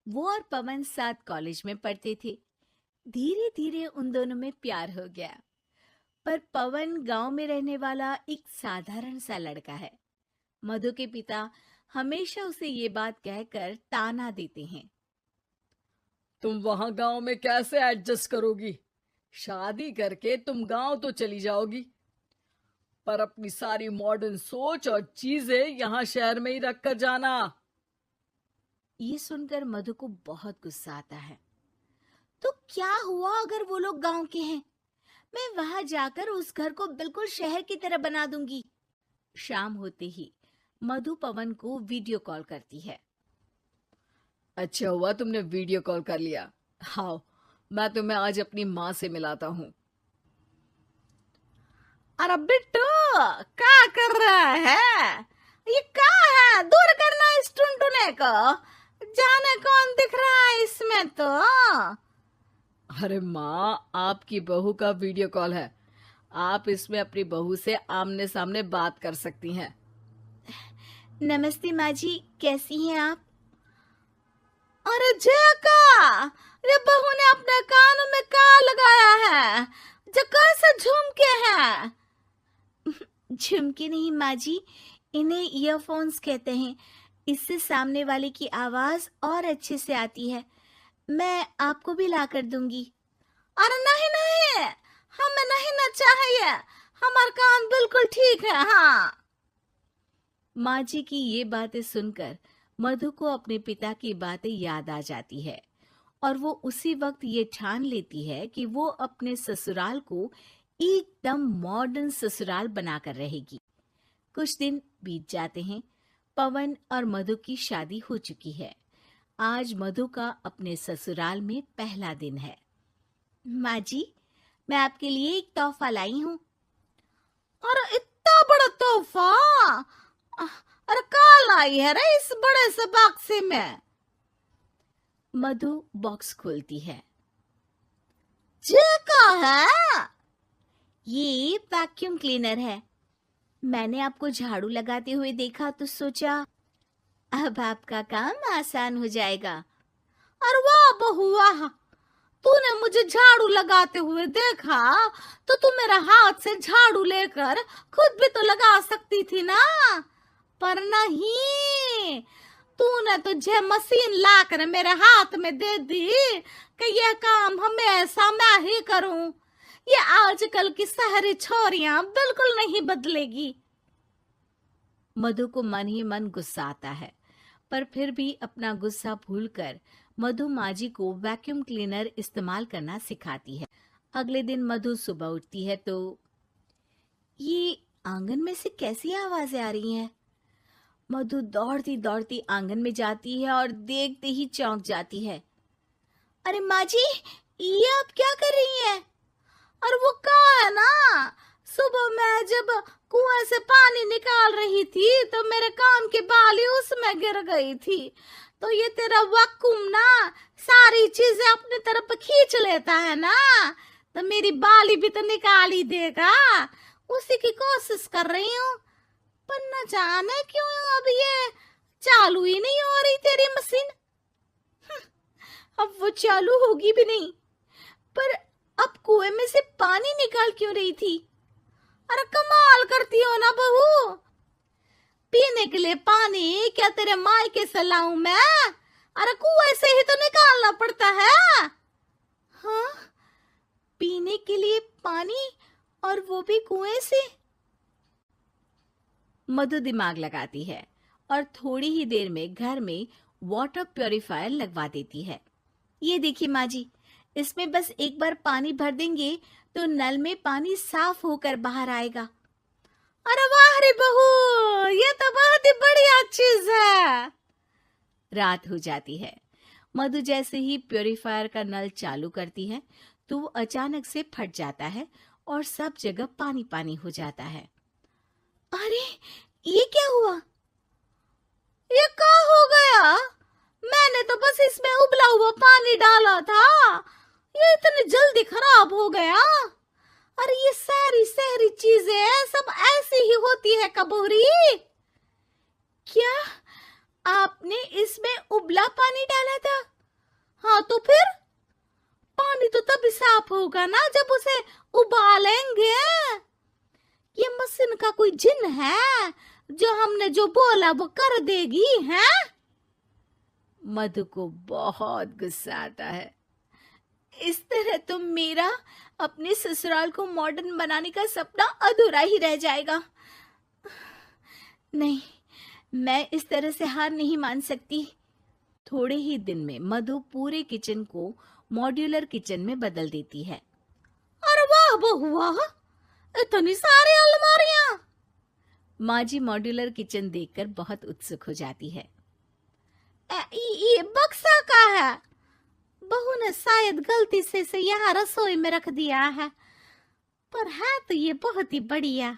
वो और पवन साथ कॉलेज में पढ़ते थे। धीरे धीरे उन दोनों में प्यार हो गया। पर पवन गांव में रहने वाला एक साधारण सा लड़का है। मधु के पिता हमेशा उसे ये बात कहकर ताना देते हैं। तुम वहां गांव में कैसे एडजस्ट करोगी? शादी करके तुम गांव तो चली जाओगी, पर अपनी सारी मॉडर्न सोच और चीजें यहाँ शहर में ही रख कर जाना। ये सुनकर मधु को बहुत गुस्सा आता है। तो क्या हुआ अगर वो लोग गांव के हैं? मैं वहां जाकर उस घर को बिल्कुल शहर की तरह बना दूंगी। शाम होते ही मधु पवन को वीडियो कॉल करती है। अच्छा हुआ तुमने वीडियो कॉल कर लिया। हाँ, मैं तुम्हें आज अपनी माँ से मिलाता हूँ। अरे बिट्टू, क्या कर रहा है? ये क्या है? दूर करना इस टुनटुने को। जाने कौन दिख रहा है इसमें तो। अरे माँ, आपकी बहू का वीडियो कॉल है। आप इसमें अपनी बहू से आमने सामने बात कर सकती हैं। नमस्ते माँ जी, कैसी हैं आप? अरे जेका, ये बहू ने अपने कानों में क्या लगाया है? जो कैसे झुमके हैं? झुमके नहीं माँ जी, इन्हें ईयरफोन्स कहते हैं। इससे सामने वाले की आवाज और अच्छे से आती है। मैं आपको भी ला कर दूंगी। अरे नहीं नहीं, हमें नहीं ना चाहिए। हमारे कान बिल्कुल ठीक है। हाँ। माँ जी की ये बातें सुनकर मधु को अपने पिता की बातें याद आ जाती है और वो उसी वक्त ये ठान लेती है कि वो अपने ससुराल को एकदम मॉडर्न ससुराल बनाकर रहेगी। कुछ दिन बीत जाते हैं। पवन और मधु की शादी हो चुकी है। आज मधु का अपने ससुराल में पहला दिन है। माँ जी, मैं आपके लिए एक तोहफा लाई हूँ। अरे इतना बड़ा तोहफा! अरे कहाँ लाई है रे इस बड़े से बक्से में? मधु बॉक्स खोलती है। ये क्या है? ये वैक्यूम क्लीनर है। मैंने आपको झाड़ू लगाते हुए देखा तो सोचा अब आपका काम आसान हो जाएगा। अरे वाह बहू वाह, तूने मुझे झाड़ू लगाते हुए देखा तो तू मेरा हाथ से झाड़ू लेकर खुद भी तो लगा सकती थी ना। पर नहीं, तूने तुझे मशीन लाकर मेरे हाथ में दे दी कि यह काम हमेशा मैं ही करूं। ये आजकल की शहरी छोरियां बिल्कुल नहीं बदलेगी। मधु को मन ही मन गुस्सा आता है, पर फिर भी अपना गुस्सा भूलकर मधु माँ जी को वैक्यूम क्लीनर इस्तेमाल करना सिखाती है। अगले दिन मधु सुबह उठती है तो ये आंगन में से कैसी आवाजें आ रही हैं? मधु दौड़ती दौड़ती आंगन में जाती है और देखते ही चौंक जाती है। अरे माँ जी, ये आप क्या कर रही हैं? और वो कहाँ है ना, सुबह मैं जब कुएं से पानी निकाल रही थी तो मेरे कान की बाली उसमें गिर गई थी। तो ये तेरा वैक्यूम ना सारी चीजें अपनी तरफ खींच लेता है ना, तो मेरी बाली भी तो निकाल ही देगा। उसी की कोशिश कर रही हूँ, पर न जाने क्यों अब ये चालू ही नहीं हो रही तेरी मशीन। अब वो चालू होगी भी नहीं। पर अब कुएं में से पानी निकाल क्यों रही थी? अरे कमाल करती हो ना बहू। पीने के लिए पानी क्या तेरे मायके से लाऊं मैं? अरे कुएं से ही तो निकालना पड़ता है। हाँ, पीने के लिए पानी, और वो भी कुएं से। मधु दिमाग लगाती है और थोड़ी ही देर में घर में वाटर प्योरीफायर लगवा देती है। ये देखिए माँ जी, इसमें बस एक बार पानी भर देंगे तो नल में पानी साफ होकर बाहर आएगा। अरे वाह रे बहू, ये तो बहुत ही बढ़िया चीज है। रात हो जाती है। मधु जैसे ही प्योरीफायर का नल चालू करती है तो वो अचानक से फट जाता है और सब जगह पानी पानी हो जाता है। अरे ये क्या हुआ? ये क्या हो गया? मैंने तो बस इसमें उबला हुआ पानी डाला था, ये इतनी जल्दी खराब हो गया। अरे ये सारी शहरी चीजें सब ऐसी ही होती है कबूरी। क्या आपने इसमें उबला पानी डाला था? हाँ तो फिर पानी तो तभी साफ होगा ना जब उसे उबालेंगे। ये मशीन का कोई जिन है जो हमने जो बोला वो कर देगी है? मधु को बहुत गुस्सा आता है। इस तरह तो मेरा अपने ससुराल को मॉडर्न बनाने का सपना अधूरा ही रह जाएगा। नहीं, मैं इस तरह से हार नहीं मान सकती। थोड़े ही दिन में मधु पूरे किचन को मॉड्यूलर किचन में बदल देती है। अरे वाह बहुआ, इतनी सारी अलमारियां! माँ जी मॉड्यूलर किचन देखकर बहुत उत्सुक हो जाती है। ये बक्सा का है। बहू ने शायद गलती से इसे यहाँ रसोई में रख दिया है, पर है तो ये बहुत ही बढ़िया।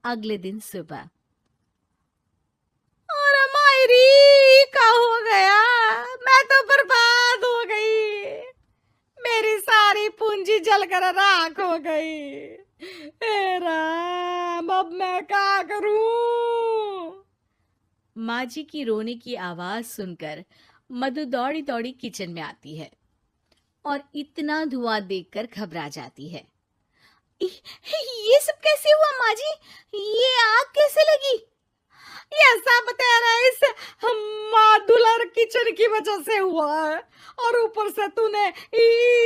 अगले दिन सुबह, अरे मायरी क्या हो गया? मैं तो बर्बाद हो गई, मेरी सारी पूंजी जलकर राख हो गई। हे राम, अब मैं क्या करूं? माँ जी की रोने की आवाज सुनकर मधु दौड़ी दौड़ी किचन में आती है और इतना धुआं देखकर घबरा जाती है। ये सब कैसे हुआ माँ जी? ये आग कैसे लगी? ये सब तेरा इस मॉड्यूलर किचन की वजह से हुआ है, और ऊपर से तूने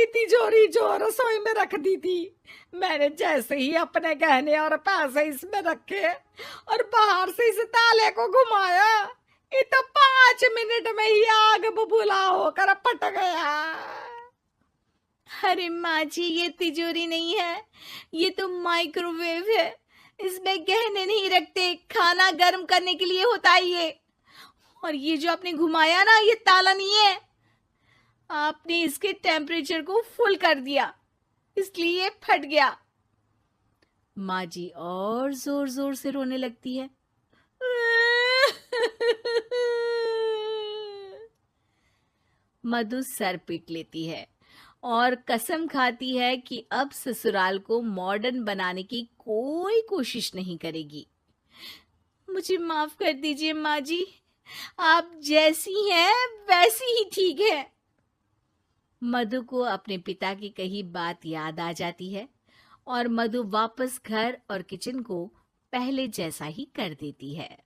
तिजोरी जो रसोई में रख दी थी। मैंने जैसे ही अपने गहने और पैसे इसमें रखे और बाहर से इस ताले को घुमाया, ये तो 5 मिनट में ही आग बबूला होकर फट गया। अरे माँ जी, ये तिजोरी नहीं है, ये तो माइक्रोवेव है। इसमें गहने नहीं रखते, खाना गर्म करने के लिए होता है ये। और ये जो आपने घुमाया ना, ये ताला नहीं है, आपने इसके टेम्परेचर को फुल कर दिया, इसलिए ये फट गया। माँ जी और जोर जोर से रोने लगती है। मधु सर पीट लेती है और कसम खाती है कि अब ससुराल को मॉडर्न बनाने की कोई कोशिश नहीं करेगी। मुझे माफ कर दीजिए माँ जी, आप जैसी हैं वैसी ही ठीक है। मधु को अपने पिता की कही बात याद आ जाती है और मधु वापस घर और किचन को पहले जैसा ही कर देती है।